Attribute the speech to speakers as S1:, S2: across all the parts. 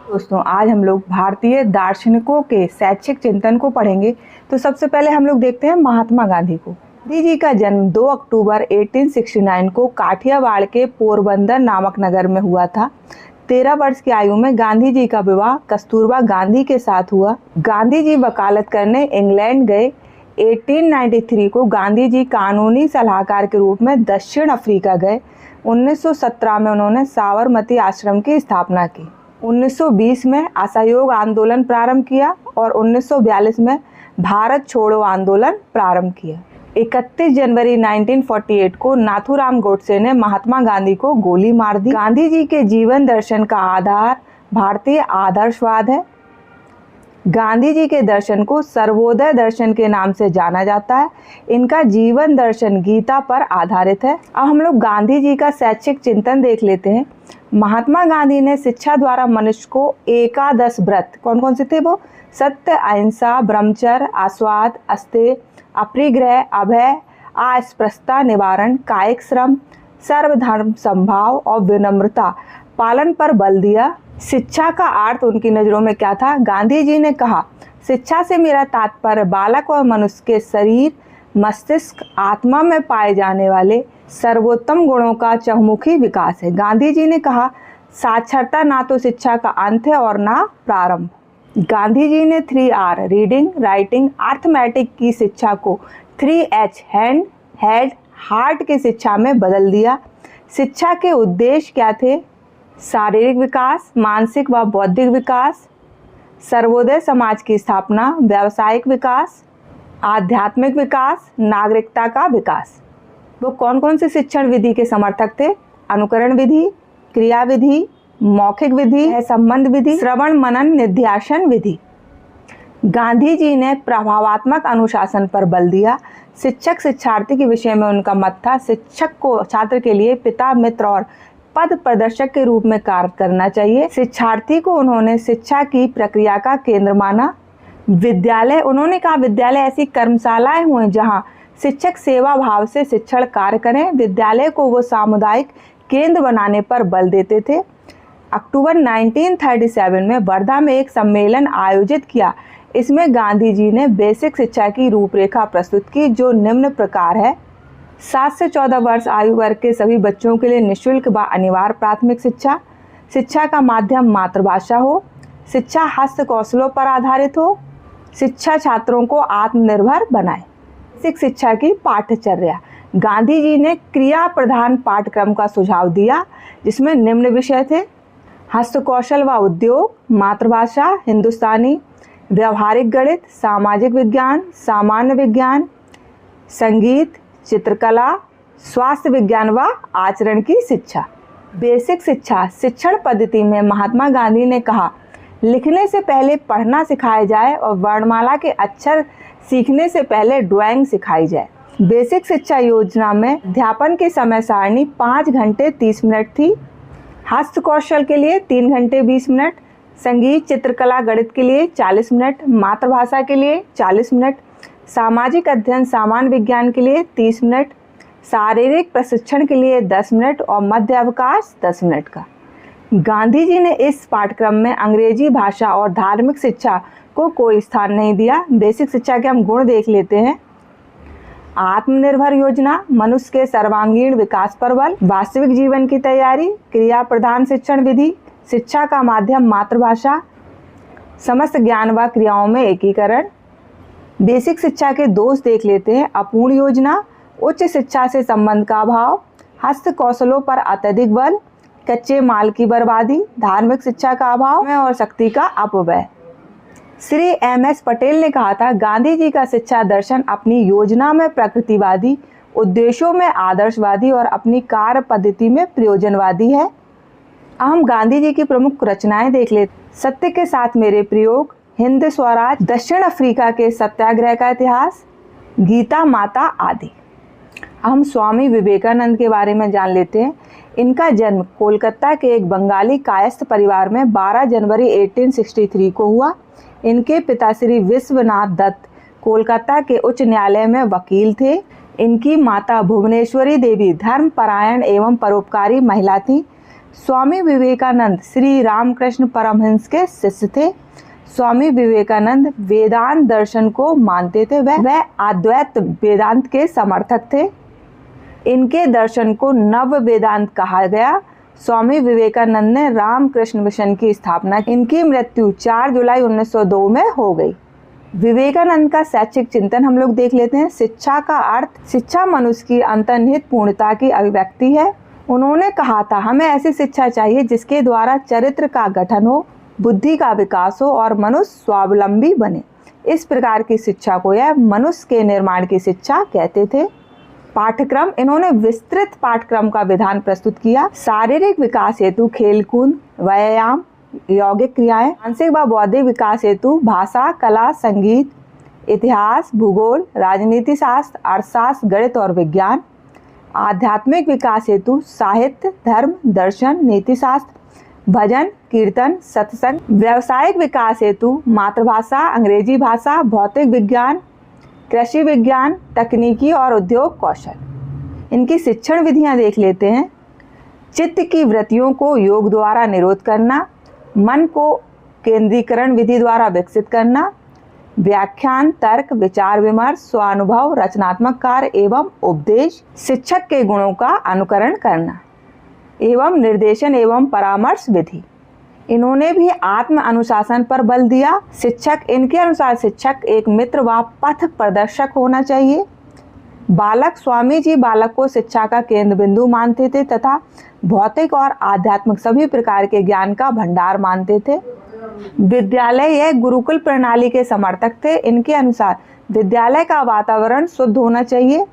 S1: दोस्तों, आज हम लोग भारतीय दार्शनिकों के शैक्षिक चिंतन को पढ़ेंगे। तो सबसे पहले हम लोग देखते हैं महात्मा गांधी को। गांधी जी का जन्म 2 अक्टूबर 1869 को काठियावाड़ के पोरबंदर नामक नगर में हुआ था। 13 वर्ष की आयु में गांधी जी का विवाह कस्तूरबा गांधी के साथ हुआ। गांधी जी वकालत करने इंग्लैंड गए। 1893 को गांधी जी कानूनी सलाहकार के रूप में दक्षिण अफ्रीका गए। 1917 में उन्होंने साबरमती आश्रम की स्थापना की। 1920 में असहयोग आंदोलन प्रारंभ किया और 1942 में भारत छोड़ो आंदोलन प्रारंभ किया। 31 जनवरी 1948 को नाथूराम गोडसे ने महात्मा गांधी को गोली मार दी। गांधी जी के जीवन दर्शन का आधार भारतीय आदर्शवाद है। गांधी जी के दर्शन को सर्वोदय दर्शन के नाम से जाना जाता है। इनका जीवन दर्शन गीता पर आधारित है। अब हम लोग गांधी जी का शैक्षिक चिंतन देख लेते हैं। महात्मा गांधी ने शिक्षा द्वारा मनुष्य को एकादश व्रत, कौन कौन से थे वो? सत्य, अहिंसा, ब्रह्मचर्य, आस्वाद, अस्तेय, अपरिग्रह, अभय, अस्पृश्यता निवारण, कायिक श्रम, सर्वधर्म समभाव और विनम्रता पालन पर बल दिया। शिक्षा का अर्थ उनकी नज़रों में क्या था? गांधी जी ने कहा, शिक्षा से मेरा तात्पर्य बालक और मनुष्य के शरीर, मस्तिष्क, आत्मा में पाए जाने वाले सर्वोत्तम गुणों का चहुमुखी विकास है। गांधी जी ने कहा, साक्षरता ना तो शिक्षा का अंत है और ना प्रारंभ। गांधी जी ने 3R रीडिंग, राइटिंग, अर्थमेटिक की शिक्षा को 3H हैंड, हेड, हार्ट की शिक्षा में बदल दिया। शिक्षा के उद्देश्य क्या थे? शारीरिक विकास, मानसिक व बौद्धिक विकास, सर्वोदय समाज की स्थापना, व्यावसायिक विकास, आध्यात्मिक विकास, नागरिकता का विकास। वो कौन कौन से शिक्षण विधि के समर्थक थे? अनुकरण विधि, क्रिया विधि, मौखिक विधि, संबंध विधि, श्रवण मनन निध्यासन विधि। गांधी जी ने प्रभावात्मक अनुशासन पर बल दिया। शिक्षक शिक्षार्थी के विषय में उनका मत था, शिक्षक को छात्र के लिए पिता, मित्र और पद प्रदर्शक के रूप में कार्य करना चाहिए। शिक्षार्थी को उन्होंने शिक्षा की प्रक्रिया का केंद्र माना। विद्यालय, उन्होंने कहा, विद्यालय ऐसी कर्मशालाएं हुए जहां शिक्षक सेवा भाव से शिक्षण कार्य करें। विद्यालय को वो सामुदायिक केंद्र बनाने पर बल देते थे। अक्टूबर 1937 में वर्धा में एक सम्मेलन आयोजित किया। इसमें गांधी जी ने बेसिक शिक्षा की रूपरेखा प्रस्तुत की, जो निम्न प्रकार है। 7 से 14 वर्ष आयु वर्ग के सभी बच्चों के लिए निःशुल्क व अनिवार्य प्राथमिक शिक्षा। शिक्षा का माध्यम मातृभाषा हो। शिक्षा हस्त कौशलों पर आधारित हो। शिक्षा छात्रों को आत्मनिर्भर बनाए। बेसिक शिक्षा की पाठ्यचर्या, गांधी जी ने क्रिया प्रधान पाठ्यक्रम का सुझाव दिया, जिसमें निम्न विषय थे: हस्तकौशल व उद्योग, मातृभाषा, हिंदुस्तानी, व्यवहारिक गणित, सामाजिक विज्ञान, सामान्य विज्ञान, संगीत, चित्रकला, स्वास्थ्य विज्ञान व आचरण की शिक्षा। बेसिक शिक्षा शिक्षण पद्धति में महात्मा गांधी ने कहा, लिखने से पहले पढ़ना सिखाया जाए और वर्णमाला के अक्षर सीखने से पहले ड्राइंग सिखाई जाए। बेसिक शिक्षा योजना में अध्यापन की समय सारणी 5 घंटे 30 मिनट थी। हस्तकौशल के लिए 3 घंटे 20 मिनट, संगीत, चित्रकला, गणित के लिए 40 मिनट, मातृभाषा के लिए 40 मिनट, सामाजिक अध्ययन, सामान्य विज्ञान के लिए 30 मिनट, शारीरिक प्रशिक्षण के लिए 10 मिनट और मध्य अवकाश 10 मिनट का। गांधी जी ने इस पाठ्यक्रम में अंग्रेजी भाषा और धार्मिक शिक्षा को कोई स्थान नहीं दिया। बेसिक शिक्षा के हम गुण देख लेते हैं। आत्मनिर्भर योजना, मनुष्य के सर्वांगीण विकास पर बल, वास्तविक जीवन की तैयारी, क्रिया प्रधान शिक्षण विधि, शिक्षा का माध्यम मातृभाषा, समस्त ज्ञान व क्रियाओं में एकीकरण। बेसिक शिक्षा के दोष देख लेते हैं। अपूर्ण योजना, उच्च शिक्षा से संबंध का अभाव, हस्त कौशलों पर अत्यधिक बल, कच्चे माल की बर्बादी, धार्मिक शिक्षा का अभाव और शक्ति का अपव्यय। श्री MS पटेल ने कहा था, गांधी जी का शिक्षा दर्शन अपनी योजना में प्रकृतिवादी, उद्देश्यों में आदर्शवादी और अपनी कार्य पद्धति में प्रयोजनवादी है। हम गांधी जी की प्रमुख रचनाएं देख लेते। सत्य के साथ मेरे प्रयोग, हिंद स्वराज, दक्षिण अफ्रीका के सत्याग्रह का इतिहास, गीता माता आदि। हम स्वामी विवेकानंद के बारे में जान लेते हैं। इनका जन्म कोलकाता के एक बंगाली कायस्थ परिवार में 12 जनवरी 1863 को हुआ। इनके पिता श्री विश्वनाथ दत्त कोलकाता के उच्च न्यायालय में वकील थे। इनकी माता भुवनेश्वरी देवी धर्मपरायण एवं परोपकारी महिला थीं। स्वामी विवेकानंद श्री रामकृष्ण परमहंस के शिष्य थे। स्वामी विवेकानंद वेदांत दर्शन को मानते थे। वह अद्वैत वेदांत के समर्थक थे। इनके दर्शन को नव वेदांत कहा गया। स्वामी विवेकानंद ने रामकृष्ण मिशन की स्थापना की। इनकी मृत्यु 4 जुलाई 1902 में हो गई। विवेकानंद का शैक्षिक चिंतन हम लोग देख लेते हैं। शिक्षा का अर्थ, शिक्षा मनुष्य की अंतर्निहित पूर्णता की अभिव्यक्ति है। उन्होंने कहा था, हमें ऐसी शिक्षा चाहिए जिसके द्वारा चरित्र का गठन हो, बुद्धि का विकास हो और मनुष्य स्वावलंबी बने। इस प्रकार की शिक्षा को यह मनुष्य के निर्माण की शिक्षा कहते थे। पाठ्यक्रम, इन्होंने विस्तृत पाठ्यक्रम का विधान प्रस्तुत किया। शारीरिक विकास हेतु खेलकूद, व्यायाम, यौगिक क्रियाएं, मानसिक व बौद्धिक विकास हेतु भाषा, कला, संगीत, इतिहास, भूगोल, राजनीति शास्त्र, अर्थशास्त्र, गणित और विज्ञान। आध्यात्मिक विकास हेतु साहित्य, धर्म, दर्शन, नीति शास्त्र, भजन, कीर्तन, सत्संग। व्यावसायिक विकास हेतु मातृभाषा, अंग्रेजी भाषा, भौतिक विज्ञान, कृषि विज्ञान, तकनीकी और उद्योग कौशल। इनकी शिक्षण विधियां देख लेते हैं। चित्त की वृत्तियों को योग द्वारा निरोध करना, मन को केंद्रीकरण विधि द्वारा विकसित करना, व्याख्यान, तर्क, विचार विमर्श, स्वानुभव, रचनात्मक कार्य एवं उपदेश, शिक्षक के गुणों का अनुकरण करना एवं निर्देशन एवं परामर्श विधि। इन्होंने भी आत्म अनुशासन पर बल दिया। शिक्षक, इनके अनुसार शिक्षक एक मित्र व पथ प्रदर्शक होना चाहिए। बालक, स्वामी जी बालक को शिक्षा का केंद्र बिंदु मानते थे तथा भौतिक और आध्यात्मिक सभी प्रकार के ज्ञान का भंडार मानते थे। विद्यालय, यह गुरुकुल प्रणाली के समर्थक थे। इनके अनुसार विद्यालय का वातावरण शुद्ध होना चाहिए।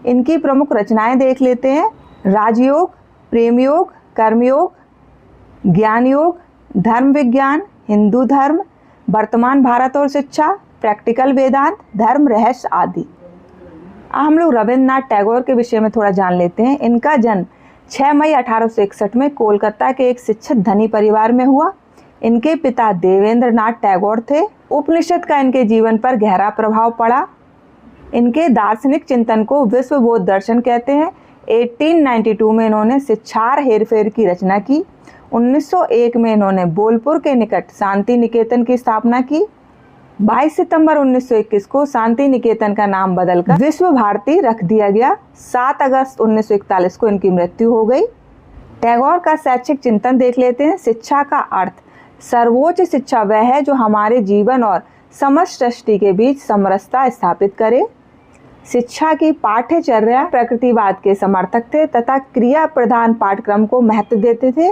S1: इनकी प्रमुख रचनाएं देख लेते हैं। राजयोग, प्रेम योग, कर्मयोग, ज्ञान योग, धर्म विज्ञान, हिंदू धर्म, वर्तमान भारत और शिक्षा, प्रैक्टिकल वेदांत, धर्म रहस्य आदि। हम लोग रविन्द्रनाथ टैगोर के विषय में थोड़ा जान लेते हैं। इनका जन्म 6 मई 1861 में कोलकाता के एक शिक्षित धनी परिवार में हुआ। इनके पिता देवेंद्र नाथ टैगोर थे। उपनिषद का इनके जीवन पर गहरा प्रभाव पड़ा। इनके दार्शनिक चिंतन को विश्व बोध दर्शन कहते हैं। 1892 में इन्होंने शिक्षार हेरफेर की रचना की। 1901 में इन्होंने बोलपुर के निकट शांति निकेतन की स्थापना की। 22 सितंबर 1921 को शांति निकेतन का नाम बदलकर विश्व भारती रख दिया गया। 7 अगस्त 1941 को इनकी मृत्यु हो गई। टैगोर का शैक्षिक चिंतन देख लेते हैं। शिक्षा का अर्थ, सर्वोच्च शिक्षा वह है जो हमारे जीवन और समस्त सृष्टि के बीच समरसता स्थापित करे। शिक्षा की पाठ्यचर्या प्रकृतिवाद के समर्थक थे तथा क्रिया प्रधान पाठ्यक्रम को महत्व देते थे।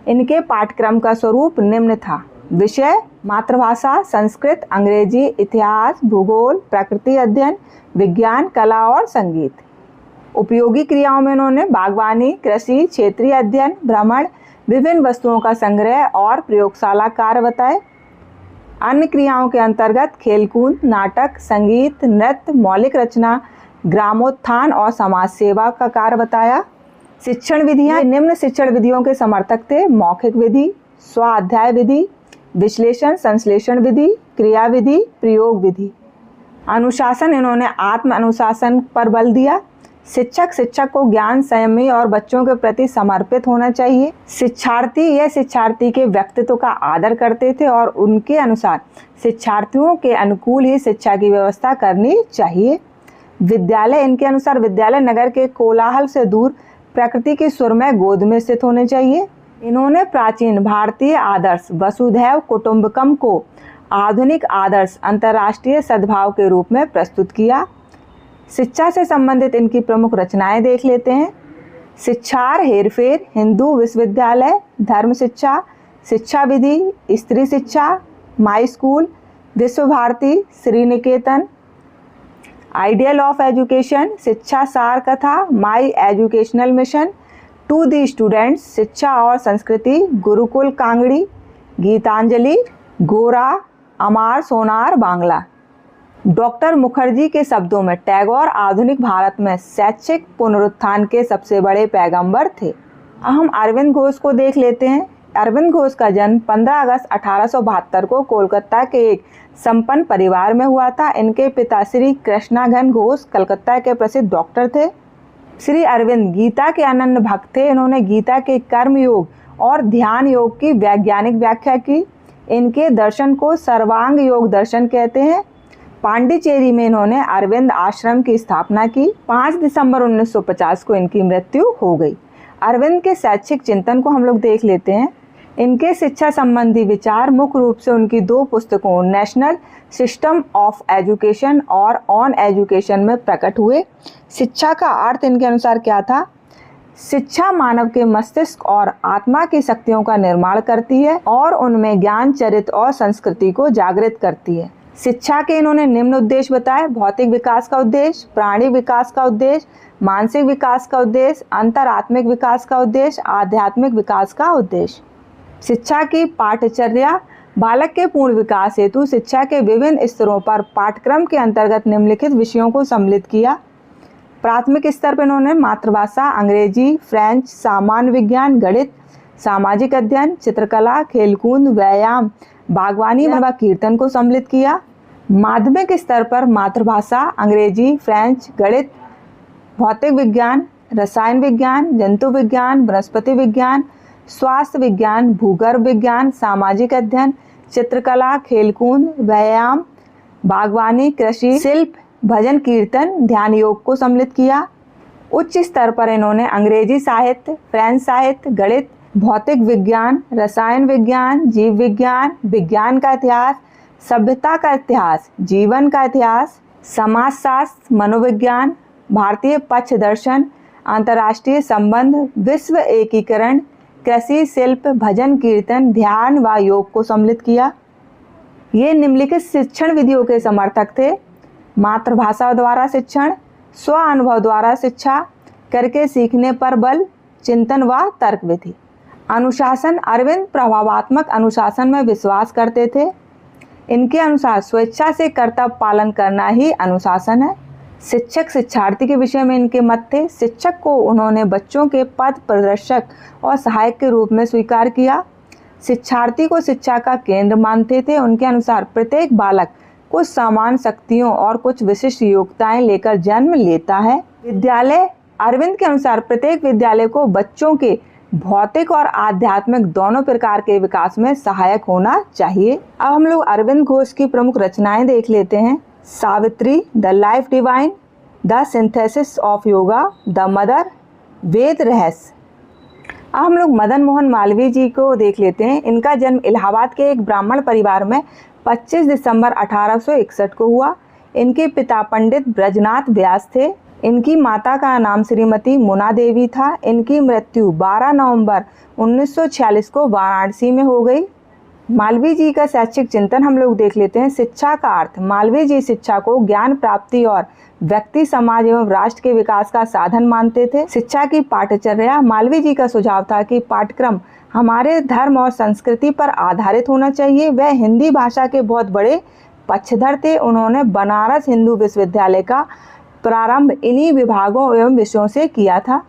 S1: इनके पाठ्यक्रम का स्वरूप निम्न था। विषय, मातृभाषा, संस्कृत, अंग्रेजी, इतिहास, भूगोल, प्रकृति अध्ययन, विज्ञान, कला और संगीत। उपयोगी क्रियाओं में इन्होंने बागवानी, कृषि, क्षेत्रीय अध्ययन, भ्रमण, विभिन्न वस्तुओं का संग्रह और प्रयोगशाला कार्य बताए। अन्य क्रियाओं के अंतर्गत खेलकूद, नाटक, संगीत, नृत्य, मौलिक रचना, ग्रामोत्थान और समाज सेवा का कार्य बताया। शिक्षण विधियां, निम्न शिक्षण विधियों के समर्थक थे। मौखिक विधि, स्वाध्याय विधि, विश्लेषण संश्लेषण विधि, क्रिया विधि, प्रयोग विधि। अनुशासन, इन्होंने आत्म अनुशासन पर बल दिया। शिक्षक को ज्ञान संयमी और बच्चों के प्रति समर्पित होना चाहिए। शिक्षार्थी, यह शिक्षार्थी के व्यक्तित्व का आदर करते थे और उनके अनुसार शिक्षार्थियों के अनुकूल ही शिक्षा की व्यवस्था करनी चाहिए। विद्यालय, इनके अनुसार विद्यालय नगर के कोलाहल से दूर प्रकृति के सुरमय गोद में स्थित होने चाहिए। इन्होंने प्राचीन भारतीय आदर्श वसुधैव कुटुंबकम को आधुनिक आदर्श अंतर्राष्ट्रीय सद्भाव के रूप में प्रस्तुत किया। शिक्षा से संबंधित इनकी प्रमुख रचनाएं देख लेते हैं। शिक्षार हेरफेर, हिंदू विश्वविद्यालय, धर्म शिक्षा, शिक्षा विधि, स्त्री शिक्षा, my school, Visva Bharati, Sriniketan, ideal of education, शिक्षा सार कथा, my educational mission, to the students, शिक्षा और संस्कृति, गुरुकुल कांगड़ी, गीतांजलि, गोरा, अमार सोनार बांग्ला। डॉक्टर मुखर्जी के शब्दों में टैगोर आधुनिक भारत में शैक्षिक पुनरुत्थान के सबसे बड़े पैगंबर थे। हम अरविंद घोष को देख लेते हैं। अरविंद घोष का जन्म 15 अगस्त 1872 को कोलकाता के एक संपन्न परिवार में हुआ था। इनके पिता श्री कृष्णाघन घोष कलकत्ता के प्रसिद्ध डॉक्टर थे। श्री अरविंद गीता के अनन्य भक्त थे। इन्होंने गीता के कर्म योग और ध्यान योग की वैज्ञानिक व्याख्या की। इनके दर्शन को सर्वांग योग दर्शन कहते हैं। पांडिचेरी में इन्होंने अरविंद आश्रम की स्थापना की। 5 दिसंबर 1950 को इनकी मृत्यु हो गई। अरविंद के शैक्षिक चिंतन को हम लोग देख लेते हैं। इनके शिक्षा संबंधी विचार मुख्य रूप से उनकी 2 पुस्तकों नेशनल सिस्टम ऑफ एजुकेशन और ऑन एजुकेशन में प्रकट हुए। शिक्षा का अर्थ इनके अनुसार क्या था? शिक्षा मानव के मस्तिष्क और आत्मा की शक्तियों का निर्माण करती है और उनमें ज्ञान, चरित्र और संस्कृति को जागृत करती है। शिक्षा के इन्होंने निम्न उद्देश्य बताए: भौतिक विकास का उद्देश्य, प्राणी विकास का उद्देश्य, मानसिक विकास का उद्देश्य, अंतरात्मिक विकास का उद्देश्य, आध्यात्मिक विकास का उद्देश्य। शिक्षा की पाठचर्या: बालक के पूर्ण विकास हेतु शिक्षा के विभिन्न स्तरों पर पाठ्यक्रम के अंतर्गत निम्नलिखित विषयों को सम्मिलित किया। प्राथमिक स्तर पर इन्होंने मातृभाषा, अंग्रेजी, फ्रेंच, सामान्य विज्ञान, गणित, सामाजिक अध्ययन, चित्रकला, खेलकूद, व्यायाम, बागवानी व कीर्तन को सम्मिलित किया। माध्यमिक स्तर पर मातृभाषा, अंग्रेजी, फ्रेंच, गणित, भौतिक विज्ञान, रसायन विज्ञान, जंतु विज्ञान, वनस्पति विज्ञान, स्वास्थ्य विज्ञान, भूगर्भ विज्ञान, सामाजिक अध्ययन, चित्रकला, खेलकूद, व्यायाम, बागवानी, कृषि, शिल्प, भजन कीर्तन, ध्यान योग को सम्मिलित किया। उच्च स्तर पर इन्होंने अंग्रेजी साहित्य, फ्रेंच साहित्य, गणित, भौतिक विज्ञान, रसायन विज्ञान, जीव विज्ञान, विज्ञान का इतिहास, सभ्यता का इतिहास, जीवन का इतिहास, समाजशास्त्र, मनोविज्ञान, भारतीय पक्ष दर्शन, अंतर्राष्ट्रीय संबंध, विश्व एकीकरण, कृषि, शिल्प, भजन कीर्तन, ध्यान व योग को सम्मिलित किया। ये निम्नलिखित शिक्षण विधियों के समर्थक थे: मातृभाषा द्वारा शिक्षण, स्व अनुभव द्वारा शिक्षा, करके सीखने पर बल, चिंतन व तर्क विधि। अनुशासन: अरविंद प्रभावात्मक अनुशासन में विश्वास करते थे। इनके अनुसार स्वेच्छा से कर्तव्य पालन करना ही अनुशासन है। शिक्षक शिक्षार्थी के विषय में इनके मत थे। शिक्षक को उन्होंने बच्चों के पथ प्रदर्शक और सहायक के रूप में स्वीकार किया। शिक्षार्थी को शिक्षा का केंद्र मानते थे। उनके अनुसार प्रत्येक बालक कुछ समान शक्तियों और कुछ विशिष्ट योग्यताएं लेकर जन्म लेता है। विद्यालय: अरविंद के अनुसार प्रत्येक विद्यालय को बच्चों के भौतिक और आध्यात्मिक दोनों प्रकार के विकास में सहायक होना चाहिए। अब हम लोग अरविंद घोष की प्रमुख रचनाएं देख लेते हैं। Savitri, The Life Divine, The Synthesis of Yoga, The Mother, Ved Rahasya. अब हम लोग मदन मोहन मालवीय जी को देख लेते हैं। इनका जन्म इलाहाबाद के एक ब्राह्मण परिवार में 25 दिसंबर 1861 को हुआ। इनके पिता पंडित ब्रजनाथ व्यास थे। इनकी माता का नाम श्रीमती मुना देवी था। इनकी मृत्यु 12 नवंबर 1946 को वाराणसी में हो गई। मालवीय जी का शैक्षिक चिंतन हम लोग देख लेते हैं। शिक्षा का अर्थ: मालवीय जी शिक्षा को ज्ञान प्राप्ति और व्यक्ति, समाज एवं राष्ट्र के विकास का साधन मानते थे। शिक्षा की पाठचर्या: मालवीय जी का सुझाव था कि पाठ्यक्रम हमारे धर्म और संस्कृति पर आधारित होना चाहिए। वह हिंदी भाषा के बहुत बड़े पक्षधर थे। उन्होंने बनारस हिंदू विश्वविद्यालय का प्रारंभ इन्हीं विभागों एवं विषयों से किया था।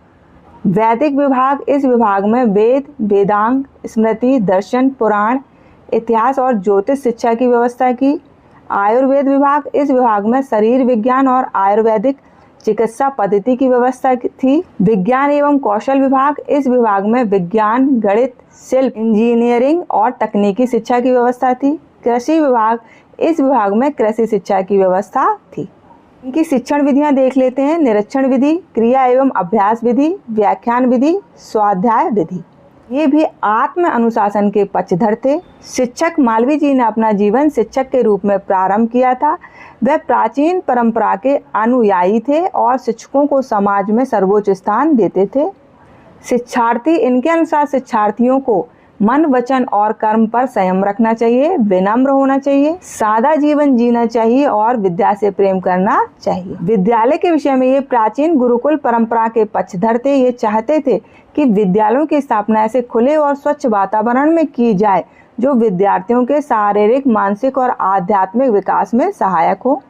S1: वैदिक विभाग: इस विभाग में वेद, वेदांग, स्मृति, दर्शन, पुराण, इतिहास और ज्योतिष शिक्षा की व्यवस्था की। आयुर्वेद विभाग: इस विभाग में शरीर विज्ञान और आयुर्वेदिक चिकित्सा पद्धति की व्यवस्था थी। विज्ञान एवं कौशल विभाग: इस विभाग में विज्ञान, गणित, शिल्प, इंजीनियरिंग और तकनीकी शिक्षा की व्यवस्था थी। कृषि विभाग: इस विभाग में कृषि शिक्षा की व्यवस्था थी। इनकी शिक्षण विधियां देख लेते हैं। निरीक्षण विधि, क्रिया एवं अभ्यास विधि, व्याख्यान विधि, स्वाध्याय विधि। ये भी आत्म अनुशासन के पक्षधर थे। शिक्षक: मालवीय जी ने अपना जीवन शिक्षक के रूप में प्रारंभ किया था। वह प्राचीन परंपरा के अनुयायी थे और शिक्षकों को समाज में सर्वोच्च स्थान देते थे। शिक्षार्थी: इनके अनुसार शिक्षार्थियों को मन, वचन और कर्म पर संयम रखना चाहिए, विनम्र होना चाहिए, सादा जीवन जीना चाहिए और विद्या से प्रेम करना चाहिए। विद्यालय के विषय में ये प्राचीन गुरुकुल परंपरा के पक्षधर थे। ये चाहते थे कि विद्यालयों की स्थापना ऐसे खुले और स्वच्छ वातावरण में की जाए जो विद्यार्थियों के शारीरिक, मानसिक और आध्यात्मिक विकास में सहायक हो।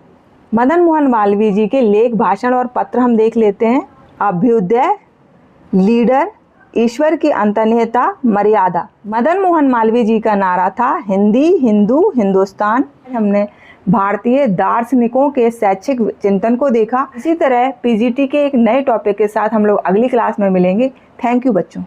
S1: मदन मोहन मालवीय जी के लेख, भाषण और पत्र हम देख लेते हैं। अभ्युदय, लीडर, ईश्वर की अंतर्निहितता, मर्यादा। मदन मोहन मालवीय जी का नारा था हिंदी, हिंदू, हिंदुस्तान। हमने भारतीय दार्शनिकों के शैक्षिक चिंतन को देखा। इसी तरह पीजीटी के एक नए टॉपिक के साथ हम लोग अगली क्लास में मिलेंगे। थैंक यू बच्चों।